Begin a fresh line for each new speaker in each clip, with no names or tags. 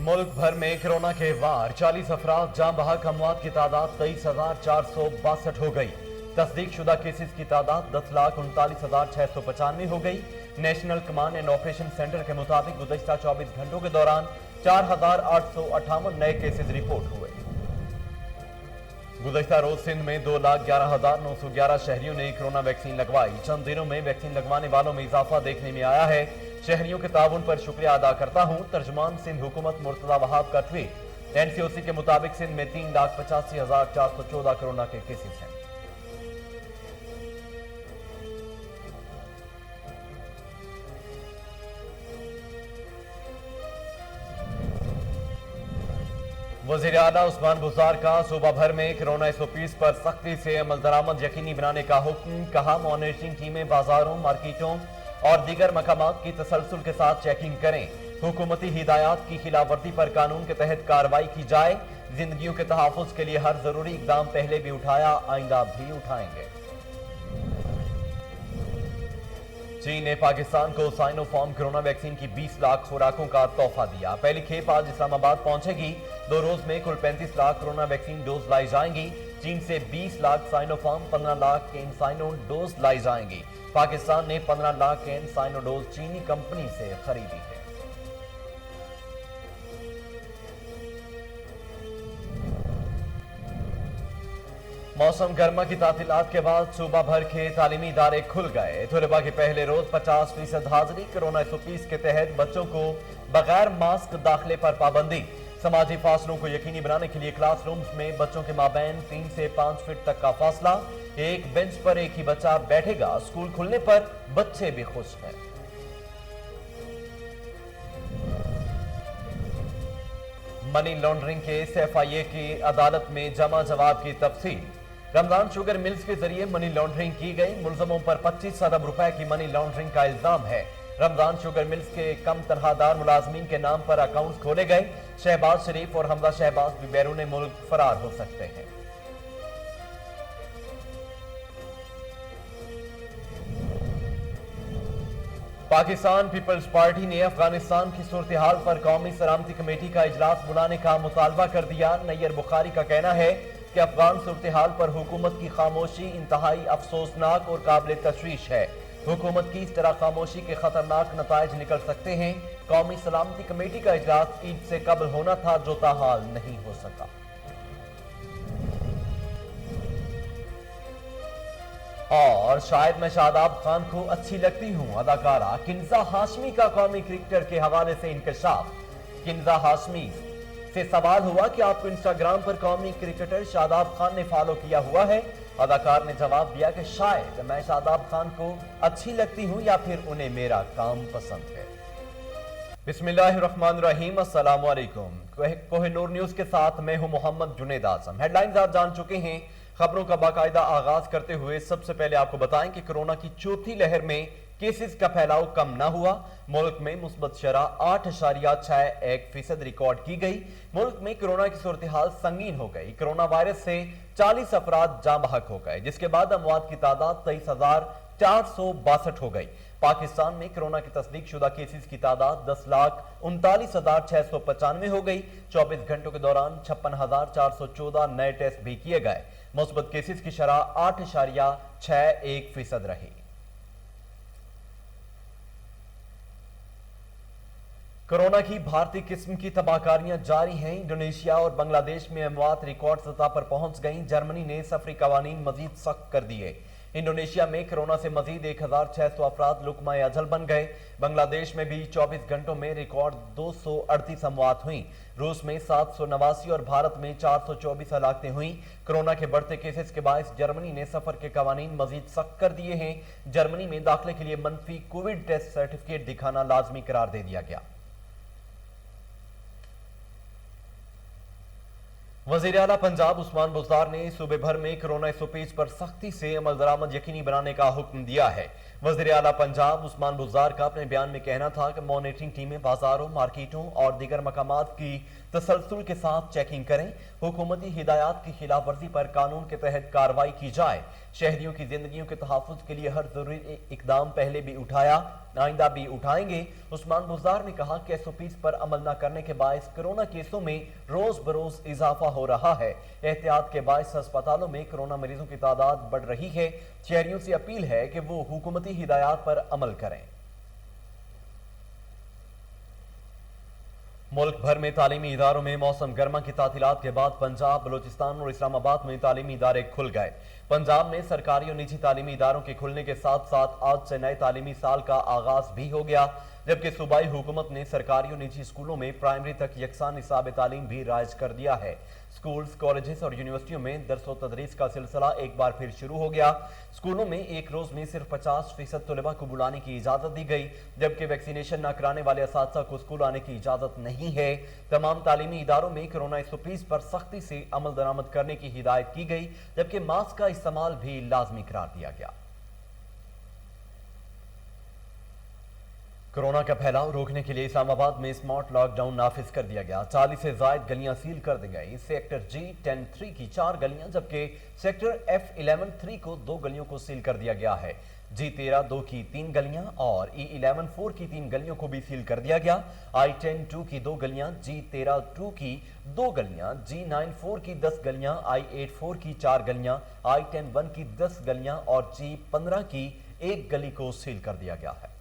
मुल्क भर में कोरोना के वार 40 अफराद जाँ बहक, अमवात की तादाद 23,462 हो गई। तस्दीक शुदा केसेस की तादाद 10,39,695 हो गई। National command and operation centre के मुताबिक गुज़श्ता 24 घंटों के दौरान 4,858 नए केसेस रिपोर्ट हुए। गुज़श्ता रोज सिंध में 2,11,911 शहरियों ने कोरोना वैक्सीन लगवाई। चंद दिनों में वैक्सीन लगवाने वालों में इजाफा देखने में आया है। शहरियों के ताउन पर शुक्रिया अदा करता हूं। तर्जुमान सिंध हुकूमत मुर्तजा वहाब का ट्वीट। एनसीओसी के मुताबिक सिंध में 3,85,414 कोरोना के केसेस हैं। वज़ीर आला उस्मान बुज़दार का सूबा भर में कोरोना एसओपीज़ पर सख्ती से अमल दरामद यकीनी बनाने का हुक्म। कहा, मॉनिटरिंग टीमें बाजारों, मार्केटों और दीगर मकामात की तसलसल के साथ चेकिंग करें। हुकूमती हिदायत की खिलाफवर्जी पर कानून के तहत कार्रवाई की जाए। जिंदगियों के तहफ़्फ़ुज़ के लिए हर जरूरी इकदाम पहले भी उठाया, आइंदा भी उठाएंगे। चीन ने पाकिस्तान को साइनोफार्म कोरोना वैक्सीन की 20 लाख खुराकों का तोहफा दिया। पहली खेप आज इस्लामाबाद पहुंचेगी। 2 रोज में कुल 35 लाख कोरोना वैक्सीन डोज लाई जाएंगी। चीन से 20 लाख साइनोफार्म, 15 लाख कैनसाइनो डोज लाई जाएंगी। पाकिस्तान ने 15 लाख कैनसाइनो डोज चीनी कंपनी से खरीदी है। मौसम गर्मा की तातीलात के बाद सूबा भर के तालीमी इदारे खुल गए। तुलबा के पहले रोज 50% हाजिरी। कोरोना एसओपीज़ के तहत बच्चों को बगैर मास्क दाखिले पर पाबंदी। समाजी फासलों को यकीनी बनाने के लिए क्लास रूम्स में बच्चों के माबैन 3 से 5 फीट तक का फासला। एक बेंच पर एक ही बच्चा बैठेगा। स्कूल खुलने पर बच्चे भी खुश हैं। मनी लॉन्ड्रिंग केस एफआईए की अदालत में जमा जवाब की तफसील। रमजान शुगर मिल्स के जरिए मनी लॉन्ड्रिंग की गई। मुलजमों पर 25 अरब रुपए की मनी लॉन्ड्रिंग का इल्जाम है। रमजान शुगर मिल्स के कम तनख्वाहदार मुलाजमीन के नाम पर अकाउंट्स खोले गए। शहबाज शरीफ और हमजा शहबाज भी बैरून मुल्क फरार हो सकते हैं। पाकिस्तान पीपल्स पार्टी ने अफगानिस्तान की सूरत हाल पर कौमी सलामती कमेटी का इजलास बुलाने का मुतालबा कर दिया। नैयर बुखारी का कहना है कि अफगान सूरत हाल पर हुकूमत की खामोशी इंतहाई अफसोसनाक और काबिल तशवीश है। हुकूमत की इस तरह खामोशी के खतरनाक नताइज निकल सकते हैं। कौमी सलामती कमेटी का इजलास ईद से कबल होना था, जो ताहाल नहीं हो सका। और शायद मैं शादाब खान को अच्छी लगती हूं। अदाकारा किन्जा हाशमी का कौमी क्रिकेटर के हवाले से इंकशाफ। किन्जा हाशमी से सवाल हुआ कि आपको इंस्टाग्राम पर कौमी क्रिकेटर शादाब खान ने फॉलो किया हुआ है। अदाकार ने जवाब दिया कि शायद मैं शादाब खान को अच्छी लगती हूं या फिर उन्हें मेरा काम पसंद है। बिस्मिल्लाहिर्रहमानिर्रहीम, अस्सलाम वालेकुम। कोहिनूर न्यूज के साथ मैं हूं मोहम्मद जुनेद आजम। हेडलाइंस आप जान चुके हैं। खबरों का बाकायदा आगाज करते हुए सबसे पहले आपको बताएं कि कोरोना की चौथी लहर में केसेस का फैलाव कम न हुआ। मुल्क में मुस्बत शरह 8.61% रिकॉर्ड की गई। मुल्क में कोरोना की सूरत हाल संगीन हो गई। कोरोना वायरस से 40 अफराद जाँ बहक हो गए, जिसके बाद अमवात की तादाद 23,462 हो गई। पाकिस्तान में कोरोना की तस्दीक शुदा केसेस की तादाद 10,39,695 हो गई। 24 घंटों के दौरान 56,414 नए टेस्ट भी किए गए। मुस्बत केसेस की शरह 8.61% रही। कोरोना की भारतीय किस्म की तबाहकारियां जारी हैं। इंडोनेशिया और बांग्लादेश में अमवात रिकॉर्ड सतह पर पहुंच गई। जर्मनी ने सफरी कवानीन मजीद सख्त कर दिए। इंडोनेशिया में कोरोना से मजीद 1,600 अफराद लुकमाए अजल बन गए। बांग्लादेश में भी 24 घंटों में रिकॉर्ड 238 अमवात हुई। रूस में 789 और भारत में 424 हलाकतें हुई। कोरोना के बढ़ते केसेस के बायस जर्मनी ने सफर के कवानीन मजीद सख्त कर दिए हैं। जर्मनी में दाखिले के लिए मनफी कोविड टेस्ट सर्टिफिकेट दिखाना लाजमी करार दे दिया गया। वज़ीर आला पंजाब उस्मान बुज़दार ने सूबे भर में कोरोना एसओपीज़ पर सख्ती से अमल दरामद यकीनी बनाने का हुक्म दिया है। वज़ीर आला पंजाब उस्मान बुज़दार का अपने बयान में कहना था कि मॉनिटरिंग टीमें बाजारों, मार्केटों और दीगर मकामात की तसलसल के साथ चेकिंग करें। हुकूमती हिदायत की खिलाफ वर्जी पर कानून के तहत कार्रवाई की जाए। शहरियों की जिंदगियों के तहफ़्फ़ुज़ के लिए हर जरूरी इकदाम पहले भी उठाया, آئندہ بھی اٹھائیں گے۔ عثمان بزدار نے کہا کہ SOPs پر عمل نہ کرنے کے باعث کورونا کیسوں میں روز بروز اضافہ ہو رہا ہے۔ احتیاط کے باعث ہسپتالوں میں کورونا مریضوں کی تعداد بڑھ رہی ہے۔ شہریوں سے اپیل ہے کہ وہ حکومتی ہدایات پر عمل کریں۔ ملک بھر میں تعلیمی اداروں میں موسم گرما کی تعطیلات کے بعد پنجاب، بلوچستان اور اسلام آباد میں تعلیمی ادارے کھل گئے۔ پنجاب میں سرکاری اور نجی تعلیمی اداروں کے کھلنے کے ساتھ ساتھ آج سے نئے تعلیمی سال کا آغاز بھی ہو گیا، جبکہ صوبائی حکومت نے سرکاری اور نجی اسکولوں میں پرائمری تک یکساں نصاب تعلیم بھی رائج کر دیا ہے۔ اسکولز، کالجز اور یونیورسٹیوں میں درس و تدریس کا سلسلہ ایک بار پھر شروع ہو گیا۔ اسکولوں میں ایک روز میں صرف 50% طلباء کو بلانے کی اجازت دی گئی، جبکہ ویکسینیشن نہ کرانے والے اساتذہ کو اسکول آنے کی اجازت نہیں ہے۔ تمام تعلیمی اداروں میں کورونا SOPs پر سختی سے عمل درآمد کرنے کی ہدایت کی گئی، جبکہ ماسک کا استعمال بھی لازمی قرار دیا گیا۔ کورونا کا پھیلاؤ روکنے کے لیے اسلام آباد میں اسمارٹ لاک ڈاؤن نافذ کر دیا گیا۔ 40 سے زائد گلیاں سیل کر دی گئی۔ سیکٹر G10-3 کی 4 گلیاں جبکہ سیکٹر F11-3 کو 2 گلیوں کو سیل کر دیا گیا ہے۔ G13-2 کی 3 گلیاں اور E11-4 کی 3 گلیوں کو بھی سیل کر دیا گیا۔ I10-2 کی 2 گلیاں، G13-2 کی 2 گلیاں، G94 کی 10 گلیاں، I84 کی 4 گلیاں، I10-1 کی 10 گلیاں اور G15 کی 1 گلی کو سیل کر دیا گیا ہے۔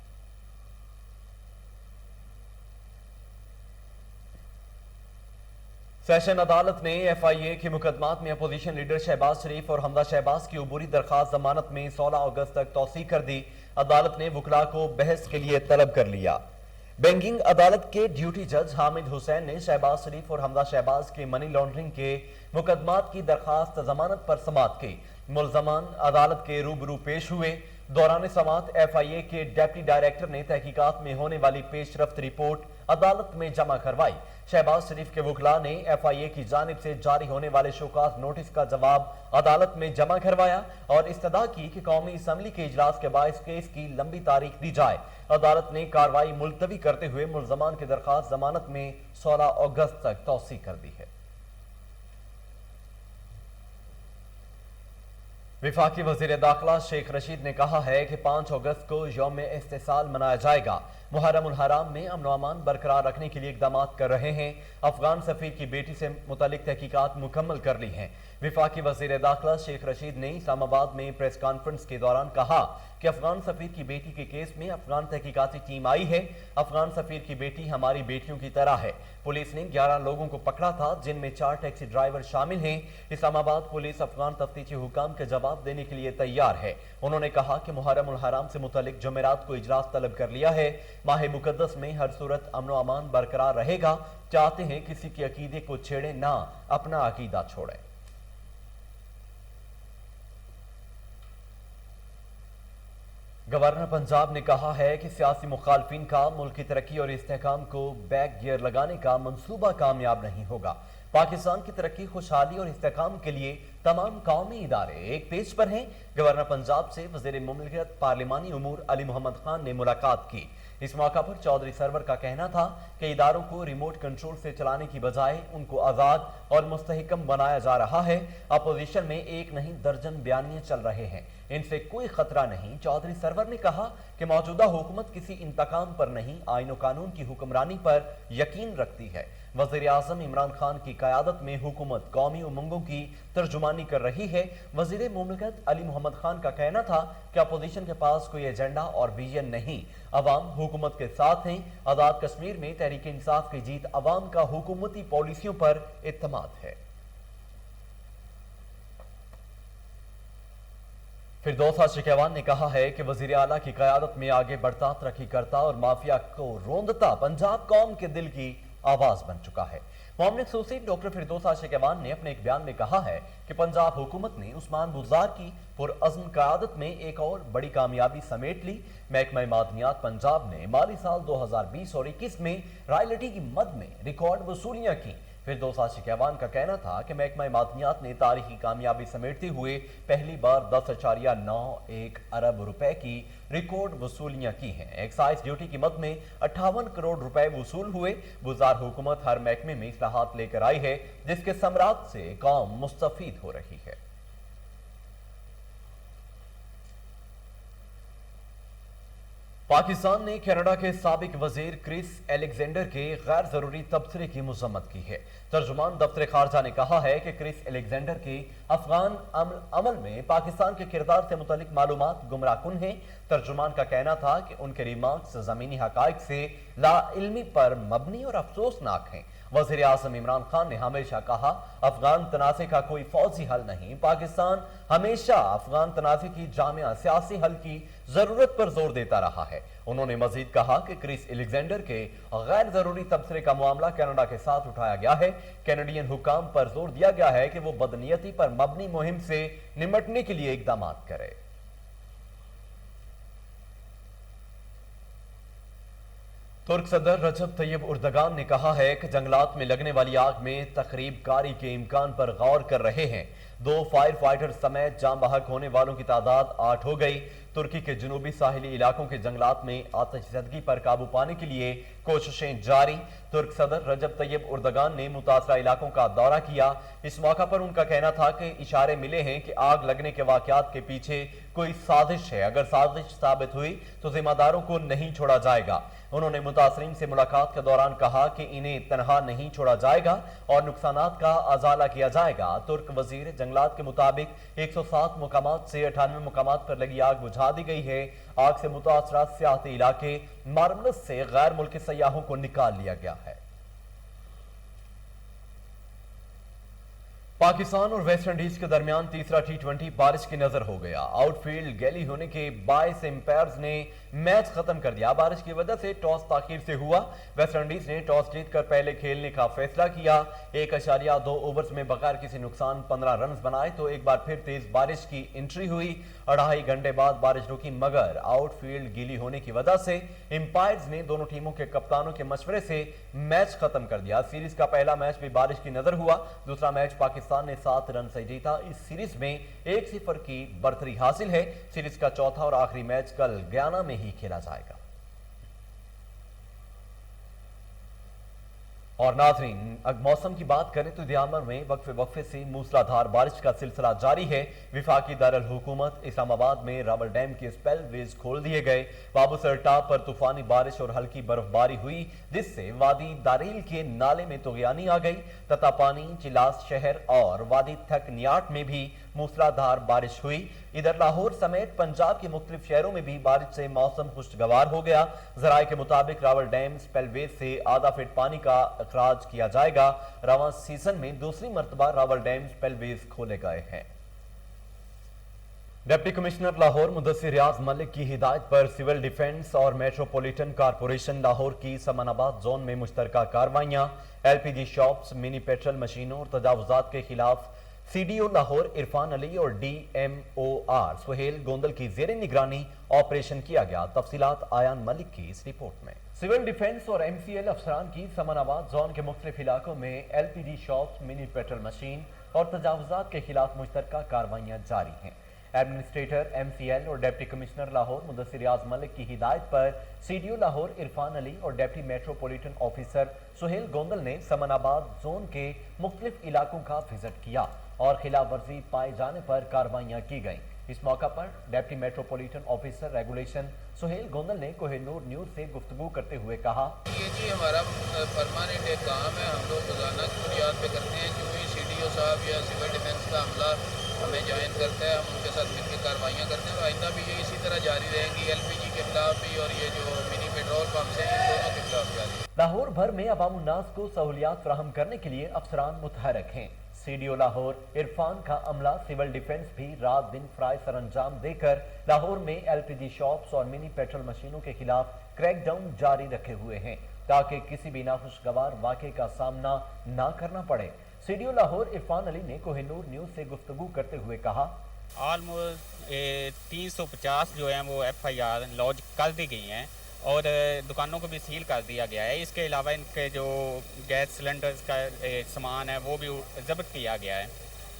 سیشن عدالت نے FIA کے مقدمات میں اپوزیشن لیڈر شہباز شریف اور حمزہ شہباز کی عبوری درخواست ضمانت میں 16 اگست تک توسیع کر دی۔ عدالت نے وکلاء کو بحث کے لیے طلب کر لیا۔ بینکنگ عدالت کے ڈیوٹی جج حامد حسین نے شہباز شریف اور حمزہ شہباز کے منی لانڈرنگ کے مقدمات کی درخواست ضمانت پر سماعت کی۔ ملزمان عدالت کے روبرو پیش ہوئے۔ دوران سماعت FIA کے ڈیپٹی ڈائریکٹر نے تحقیقات میں ہونے والی پیش رفت رپورٹ عدالت میں جمع کروائی۔ شہباز شریف کے وکلاء نے FIA کی جانب سے جاری ہونے والے شوکاز نوٹس کا جواب عدالت میں جمع کروایا اور استدعا کی کہ قومی اسمبلی کے اجلاس کے باعث کیس کی لمبی تاریخ دی جائے۔ عدالت نے کارروائی ملتوی کرتے ہوئے ملزمان کی درخواست ضمانت میں 16 اگست تک توسیع کر دی ہے۔ وفاقی وزیر داخلہ شیخ رشید نے کہا ہے کہ 5 اگست کو یوم استحصال منایا جائے گا۔ محرم الحرام میں امن و امان برقرار رکھنے کے لیے اقدامات کر رہے ہیں۔ افغان سفیر کی بیٹی سے متعلق تحقیقات مکمل کر لی ہیں۔ وفاقی وزیر داخلہ شیخ رشید نے اسلام آباد میں پریس کانفرنس کے دوران کہا کہ افغان سفیر کی بیٹی کے کیس میں افغان تحقیقاتی ٹیم آئی ہے۔ افغان سفیر کی بیٹی ہماری بیٹیوں کی طرح ہے۔ پولیس نے 11 لوگوں کو پکڑا تھا جن میں 4 ٹیکسی ڈرائیور شامل ہیں۔ اسلام آباد پولیس افغان تفتیشی حکام کے جواب دینے کے لیے تیار ہے۔ انہوں نے کہا کہ محرم الحرام سے متعلق جمعرات کو اجلاس طلب کر لیا ہے۔ ماہ مقدس میں ہر صورت امن و امان برقرار رہے گا۔ چاہتے ہیں کسی کے عقیدے کو چھیڑیں نہ اپنا عقیدہ چھوڑیں۔ گورنر پنجاب نے کہا ہے کہ سیاسی مخالفین کا ملک کی ترقی اور استحکام کو بیک گیئر لگانے کا منصوبہ کامیاب نہیں ہوگا۔ پاکستان کی ترقی، خوشحالی اور استحکام کے لیے تمام قومی ادارے ایک پیج پر ہیں۔ گورنر پنجاب سے وزیر مملکت پارلیمانی امور علی محمد خان نے ملاقات کی۔ اس موقع پر چودھری سرور کا کہنا تھا کہ اداروں کو ریموٹ کنٹرول سے چلانے کی بجائے ان کو آزاد اور مستحکم بنایا جا رہا ہے۔ اپوزیشن میں ایک نہیں درجن بیانیے چل رہے ہیں، ان سے کوئی خطرہ نہیں۔ چودھری سرور نے کہا کہ موجودہ حکومت کسی انتقام پر نہیں، آئین و قانون کی حکمرانی پر یقین رکھتی ہے۔ وزیر اعظم عمران خان کی قیادت میں حکومت قومی امنگوں کی ترجمانی کر رہی ہے۔ وزیر مملکت علی محمد خان کا کہنا تھا کہ اپوزیشن کے پاس کوئی ایجنڈا اور ویژن نہیں، عوام حکومت کے ساتھ ہیں۔ آزاد کشمیر میں تحریک انصاف کی جیت عوام کا حکومتی پالیسیوں پر اعتماد ہے۔ فردوس شکیوان نے کہا ہے کہ وزیر اعلیٰ کی قیادت میں آگے بڑھتا، ترقی کرتا اور مافیا کو روندتا پنجاب قوم کے دل کی آواز بن چکا ہے۔ معاون ایسوسی ڈاکٹر فردوس شکیوان نے اپنے ایک بیان میں کہا ہے کہ پنجاب حکومت نے عثمان بزدار کی پرعزم قیادت میں ایک اور بڑی کامیابی سمیٹ لی۔ محکمہ معدنیات پنجاب نے مالی سال 2020 اور 21 میں رائلٹی کی مد میں ریکارڈ وصولیاں کی۔ فردوس شکیوان کا کہنا تھا کہ محکمہ معدنیات نے تاریخی کامیابی سمیٹتے ہوئے پہلی بار 10.91 ارب روپے کی ریکارڈ وصولیاں کی ہیں۔ ایکسائز ڈیوٹی کی مد میں 58 کروڑ روپے وصول ہوئے۔ بزدار حکومت ہر محکمے میں اصلاحات لے کر آئی ہے جس کے ثمرات سے قوم مستفید ہو رہی ہے۔ पाकिस्तान ने कनाडा के साबिक वजीर क्रिस एलेक्जेंडर के गैर जरूरी तबसरे की मजम्मत की है। तर्जुमान दफ्तर खारजा ने कहा है कि क्रिस एलेक्जेंडर के अफगान अमल में पाकिस्तान के किरदार से मुतालिक मालूमात गुमराहकुन हैं। तर्जुमान का कहना था कि उनके रिमार्क्स जमीनी हकाइक से लाइल्मी पर मबनी और अफसोसनाक हैं। वजीर आजम इमरान खान ने हमेशा कहा, अफगान तनाज़े का कोई फौजी हल नहीं, पाकिस्तान हमेशा अफगान तनाज़े की जामिया सियासी हल की जरूरत पर जोर देता रहा है। उन्होंने मजीद कहा कि क्रिस एलेक्जेंडर के गैर जरूरी तबसरे का मामला कनाडा के साथ उठाया गया है। कैनेडियन हुकाम पर जोर दिया गया है कि वो बदनीयती पर मबनी मुहिम से निमटने के लिए इकदाम करें। तुर्क सदर रजब तैयब उर्दगान ने कहा है कि जंगलात में लगने वाली आग में तखरीब कारी के इम्कान पर गौर कर रहे हैं। 2 फायर फाइटर समेत जाम बहक होने वालों की तादाद 8 हो गई। तुर्की के जनूबी साहिली इलाकों के जंगलात में आतिशज़दगी पर काबू पाने के लिए कोशिशें जारी। तुर्क सदर रजब तैयब उर्दगान ने मुतासरा इलाकों का दौरा किया। इस मौका पर उनका कहना था कि इशारे मिले हैं कि आग लगने के वाकयात के पीछे कोई साजिश है। अगर साजिश साबित हुई तो जिम्मेदारों को नहीं छोड़ा जाएगा। उन्होंने मुतासरीन से मुलाकात के दौरान कहा कि इन्हें तनहा नहीं छोड़ा जाएगा और नुकसानात का अजाला किया जाएगा। तुर्क वजीर जंगलात के मुताबिक 107 मुकामात से 98 मुकामात पर लगी आग बुझा दी गई है। आग से मुतासरा सियाहती इलाके मार्मलस से गैर मुल्की सयाहों को निकाल लिया गया है। पाकिस्तान और वेस्ट इंडीज के दरमियान तीसरा T20 बारिश की नजर हो गया। आउटफील्ड गैली होने के बायस एम्पायर्स ने मैच खत्म कर दिया। बारिश की वजह से टॉस ताखीर से हुआ। वेस्ट इंडीज ने टॉस जीतकर पहले खेलने का फैसला किया। 1.2 ओवर्स में बगैर किसी नुकसान 15 रन बनाए तो एक बार फिर तेज बारिश की एंट्री हुई। 2.5 घंटे बाद बारिश रुकी, मगर आउटफील्ड गीली होने की वजह से एम्पायर्स ने दोनों टीमों के कप्तानों के मशवरे से मैच खत्म कर दिया। सीरीज का पहला मैच भी बारिश की नजर हुआ। दूसरा मैच पाकिस्तान ने 7 रन से जीता। इस सीरीज में 1-0 की बढ़तरी हासिल है। सीरीज का चौथा और आखिरी मैच कल गयाना में ही खेला जाएगा। और नाज़रीन, अब मौसम की बात करें तो दियामर में वक्फे से मूसलाधार बारिश का सिलसिला जारी है। विफाकी दारुल हुकूमत इस्लामाबाद में रावल डैम के स्पेलवेज खोल दिए गए। बाबूसर टाप पर तूफानी बारिश और हल्की बर्फबारी हुई, जिससे वादी दारील के नाले में तुगयानी आ गई। ततापानी, चिलास शहर और वादी थक नियाट में भी मूसलाधार बारिश हुई। इधर लाहौर समेत पंजाब के मुख्तलिफ शहरों में भी बारिश से मौसम खुशगवार हो गया। जराये के मुताबिक रावल डैम स्पेलवेज से आधा फीट पानी का अखराज किया जाएगा। रवां सीजन में दूसरी मरतबा रावल डैम स्पेलवेज खोले गए हैं। डिप्टी कमिश्नर लाहौर मुदस्सिर रियाज मलिक की हिदायत पर सिविल डिफेंस और मेट्रोपॉलिटन कारपोरेशन लाहौर की समानाबाद जोन में मुश्तरका कार्रवाइयां। LPG शॉप्स, मिनी पेट्रोल मशीनों और तजावुजात के खिलाफ CDO लाहौर इरफान अली और DMOR सुहेल गोंदल की जेर निगरानी ऑपरेशन किया गया। तफसीलात आयान मलिक की इस रिपोर्ट में। सिविल डिफेंस और MCL अफसरान की समानाबाद जोन के मुख्तलिफ इलाकों में LPG shops, mini petrol machine और तजावुजात के खिलाफ मुश्तरका कार्रवाइयां जारी हैं। एडमिनिस्ट्रेटर MCL और डिप्टी कमिश्नर लाहौर मुदस्सिर रियाज मलिक की हिदायत पर CDO लाहौर इरफान अली और deputy metropolitan officer Suhail Gondal ने समानाबाद जोन के मुख्तलिफ इलाकों का विजिट किया और खिलाफ वर्जी पाए जाने पर कार्रवाइयां की गईं। इस मौका पर deputy metropolitan officer regulation Suhail Gondal ने कोहिनूर न्यूज से गुफ्तगू करते हुए कहा,
ये जी हमारा परमानेंट एक काम है, हम लोग रोजाना की बुनियाद पे करते हैं। जो भी CDO साहब या सिविल डिफेंस का अमला हमें ज्वाइन करता है, हम उनके साथ मिलकर कार्रवाइयाँ करते हैं और आइंदा भी ये इसी तरह जारी रहेंगी। LPG के खिलाफ भी और ये जो मिनी पेट्रोल पंप्स हैं, इन दोनों के खिलाफ जारी।
लाहौर भर में अवाम उन्नास को सहूलियात फराहम करने के लिए अफसरान मुतहरक हैं। CDO लाहौर इरफान का अमला सिविल डिफेंस भी रात दिन फराइज सर अंजाम देकर लाहौर में LPG शॉप्स और मिनी पेट्रोल मशीनों के खिलाफ क्रैकडाउन जारी रखे हुए हैं, ताकि किसी भी नाखुशगवार वाक़े का सामना ना करना पड़े। CDO लाहौर इरफान अली ने कोहिनूर न्यूज से गुफ्तगू करते हुए कहा,
ऑलमोस्ट 350 जो है वो FIR लॉन्च कर दी गई हैं और दुकानों को भी सील कर दिया गया है। इसके अलावा इनके जो गैस सिलेंडर्स का सामान है वो भी ज़ब्त किया गया है।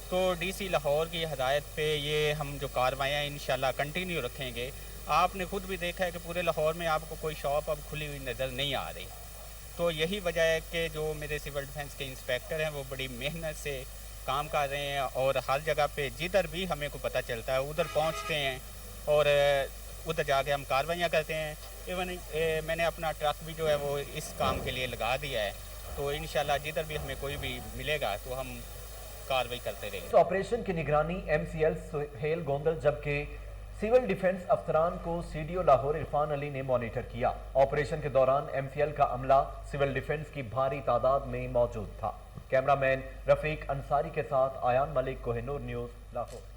तो DC लाहौर की हदायत पे ये हम जो कार्रवाइयाँ इंशाल्लाह कंटिन्यू रखेंगे। आपने खुद भी देखा है कि पूरे लाहौर में आपको कोई शॉप अब खुली हुई नज़र नहीं आ रही। तो यही वजह है कि जो मेरे सिविल डिफेंस के इंस्पेक्टर हैं वो बड़ी मेहनत से काम कर रहे हैं और हर जगह पे जिधर भी हमें को पता चलता है उधर पहुंचते हैं और उधर जाके हम कार्रवाइयाँ करते हैं। इवन मैंने अपना ट्रक भी जो है वो इस काम के लिए लगा दिया है, तो इंशाल्लाह जिधर भी हमें कोई भी मिलेगा तो हम कार्रवाई करते रहेंगे।
इस ऑपरेशन की निगरानी MCL सुहेल गोंदल जबकि सिविल डिफेंस अफसरान को CDO लाहौर इरफान अली ने मॉनिटर किया। ऑपरेशन के दौरान MCL का अमला सिविल डिफेंस की भारी तादाद में मौजूद था। कैमरामैन रफीक अंसारी के साथ आयान मलिक, कोहिनूर न्यूज़, लाहौर।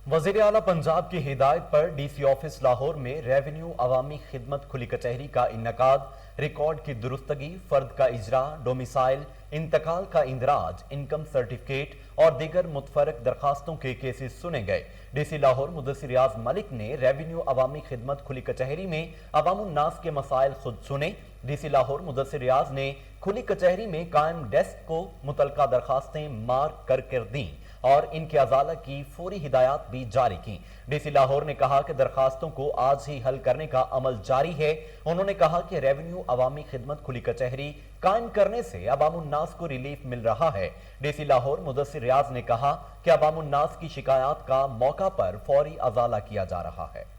वज़ीर आला पंजाब की हिदायत पर DC ऑफिस लाहौर में रेवेन्यू अवामी खिदमत खुली कचहरी का इन्नकाद, रिकॉर्ड की दुरुस्तगी, फर्द का इजरा, डोमिसाइल, इंतकाल का इंदराज, इनकम सर्टिफिकेट और दीगर मुतफरक दरखास्तों के केसेस सुने गए। DC लाहौर मुदस्सिर रियाज मलिक ने रेवेन्यू अवामी खिदमत खुली कचहरी में अवामुन्नास के मसाइल खुद सुने। DC लाहौर मुदस्सिर रियाज ने खुली कचहरी में कायम डेस्क को मुतलका दरखास्तें मार्क कर दी और इनके अजाला की फौरी हिदायत भी जारी की। DC लाहौर ने कहा कि दरखास्तों को आज ही हल करने का अमल जारी है। उन्होंने कहा कि रेवेन्यू अवामी खिदमत खुली कचहरी कायम करने से अवामुन्नास को रिलीफ मिल रहा है। DC लाहौर मुदस्सिर रियाज ने कहा कि अवामुन्नास की शिकायत का मौका पर फौरी अजाला किया जा रहा है।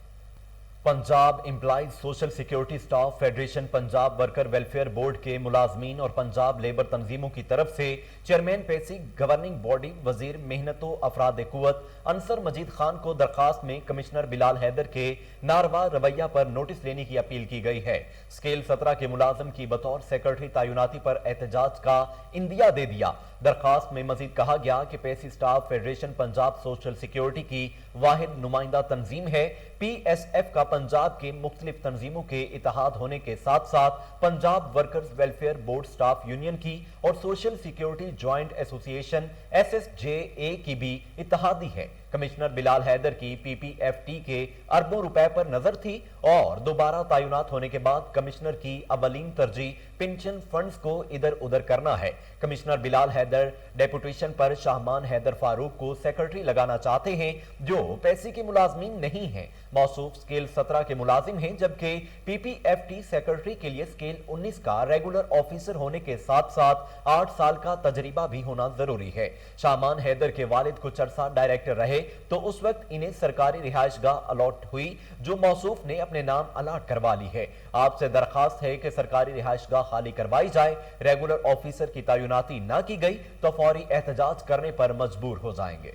Punjab employees social security staff federation Punjab worker welfare board के मुलाजमीन और पंजाब लेबर तंजीमों की तरफ से चेयरमैन पेसी गवर्निंग बॉडी वजीर मेहनतो अफराद कुव्वत अंसर मजीद खान को दरखास्त में कमिश्नर बिलाल हैदर के नारवा रवैया पर नोटिस लेने की अपील की गई है। स्केल 17 के मुलाजिम की बतौर सेक्रेटरी तैनाती पर एहतजाज का इंदिया दे दिया। दरखास्त में मजीद कहा गया कि PESSI staff federation Punjab social security की वाहिद नुमाइंदा तंजीम है। PSF का पंजाब के मुख्तलिफ तंजीमों के इत्तेहाद होने के साथ साथ Punjab workers welfare board staff union की और social security joint association SSJA की भी इत्तेहादी है। कमिश्नर बिलाल हैदर की PPFT के अरबों रुपए पर नजर थी और दोबारा तैनात होने के बाद कमिश्नर की अवलीन तरजीह पेंशन फंड्स को इधर उधर करना है। कमिश्नर बिलाल हैदर डेपुटेशन पर शाहमान हैदर फारूक को सेक्रेटरी लगाना चाहते हैं जो पैसे के मुलाजमीन नहीं है। मौसूफ स्केल 17 के मुलाजिम हैं जबकि PPFT सेक्रेटरी के लिए स्केल 19 का रेगुलर ऑफिसर होने के साथ साथ 8 साल का तजर्बा भी होना जरूरी है। शाहमान हैदर के वालिद कुछ अरसा डायरेक्टर रहे तो उस वक्त इन्हें सरकारी रिहायशगाह अलॉट हुई जो मौसूफ ने अपने नाम अलॉट करवा ली है। आपसे दरखास्त है कि सरकारी रिहायशगाह खाली करवाई जाए। रेगुलर ऑफिसर की तैनाती न की गई तो फौरी एहतजाज करने पर मजबूर हो जाएंगे।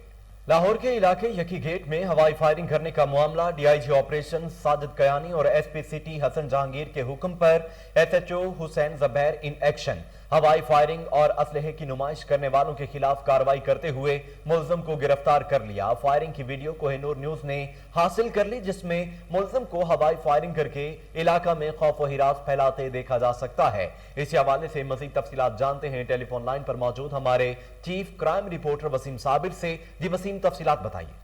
लाहौर के इलाके यकी गेट में हवाई फायरिंग करने का मामला DIG ऑपरेशन साजिद कयानी और SP सिटी हसन जहांगीर के हुक्म पर SHO Hussain Zubair in action. हवाई फायरिंग और असलहे की नुमाइश करने वालों के खिलाफ कार्रवाई करते हुए मुल्जिम को गिरफ्तार कर लिया। फायरिंग की वीडियो कोहिनूर न्यूज ने हासिल कर ली जिसमें मुल्जिम को हवाई फायरिंग करके इलाका में खौफ व हिरास फैलाते देखा जा सकता है। इसी हवाले से मजीद तफसीलात जानते हैं टेलीफोन लाइन पर मौजूद हमारे chief crime reporter Waseem Sabir से। जी वसीम, तफसीलात बताइए।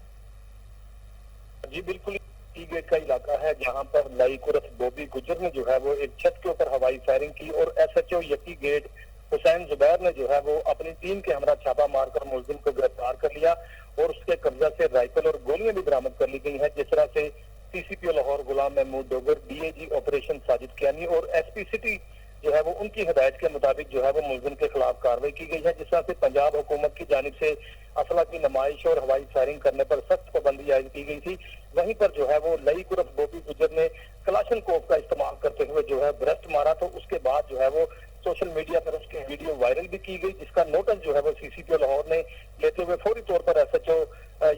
जी बिल्कुल, गेट का इलाका है जहां पर लाइकुरत बॉबी गुजर ने जो है वो एक छत के ऊपर हवाई फायरिंग की और SHO यकी गेट हुसैन ज़ुबैर ने जो है वो अपनी टीम के हमरा छापा मारकर मुलजिम को गिरफ्तार कर लिया और उसके कब्जा से राइफल और गोलियां भी बरामद कर ली गई हैं। जिस तरह से CCPO लाहौर गुलाम महमूद डोगर, DIG ऑपरेशन साजिद कियानी और SP सिटी जो है वो उनकी हिदायत के मुताबिक जो है वो मुलजिम के खिलाफ कार्रवाई की गई है। जिस तरह से पंजाब हुकूमत की जानिब से असला की नमाइश और हवाई फायरिंग करने पर सख्त पाबंदी आयद की गई थी, वहीं पर जो है वो लई कुरत बॉबी गुजर ने कलाशन कोफ का इस्तेमाल करते हुए जो है ब्रस्ट मारा तो उसके बाद जो है वो सोशल मीडिया पर उसकी वीडियो वायरल भी की गई जिसका नोटिस जो है वो CCPO लाहौर ने लेते हुए फौरी तौर पर SHO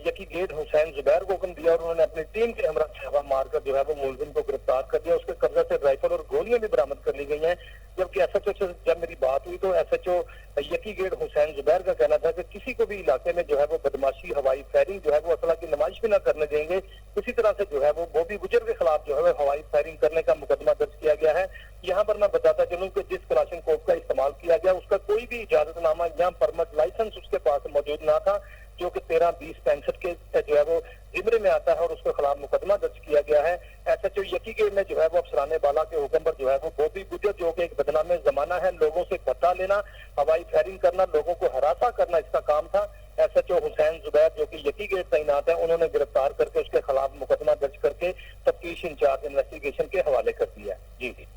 यकी गेट हुसैन ज़ुबैर को हुक्म दिया और उन्होंने अपनी टीम के हमरा छापा मारकर जो है वो मुलजिम को गिरफ्तार कर दिया। उसके कब्जा से राइफल और गोलियां भी बरामद कर ली गई हैं। जबकि SHO से जब मेरी बात हुई तो SHO यकी गेट हुसैन ज़ुबैर का कहना था कि किसी को भी इलाके में जो है वो बदमाशी हवाई फायरिंग जो है वो असला की नमाइश भी न करने देंगे। इसी तरह से जो है वो बॉबी गुजर के खिलाफ जो है वो हवाई फायरिंग करने का मुकदमा दर्ज किया गया है। यहाँ पर मैं बताता चलूं कि जिस कलाशन कोफ का इस्तेमाल किया गया उसका कोई भी इजाजतनामा या परमिट लाइसेंस उसके पास मौजूद ना था जो कि 13-20-65 के जो है वो जिम्मे में आता है और उसके खिलाफ मुकदमा दर्ज किया गया है। SHO यकी गेट में जो है वो अफसराने बाला के हुक्म पर जो है वो बॉबी गुजर जो कि एक बदनाम जमाना है, लोगों से भत्ता लेना, हवाई फायरिंग करना, लोगों को हरासा करना इसका काम था। SHO हुसैन ज़ुबैर जो कि यकी गेट तैनात है उन्होंने गिरफ्तार करके उसके खिलाफ मुकदमा दर्ज करके तफ्तीश इंचार्ज इन्वेस्टिगेशन के हवाले कर दिया है। जी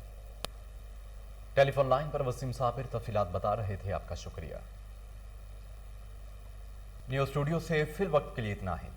टेलीफोन लाइन पर वसीम साबिर तफसीलात बता रहे थे, आपका शुक्रिया। न्यूज़ स्टूडियो से फिल वक्त के लिए इतना है।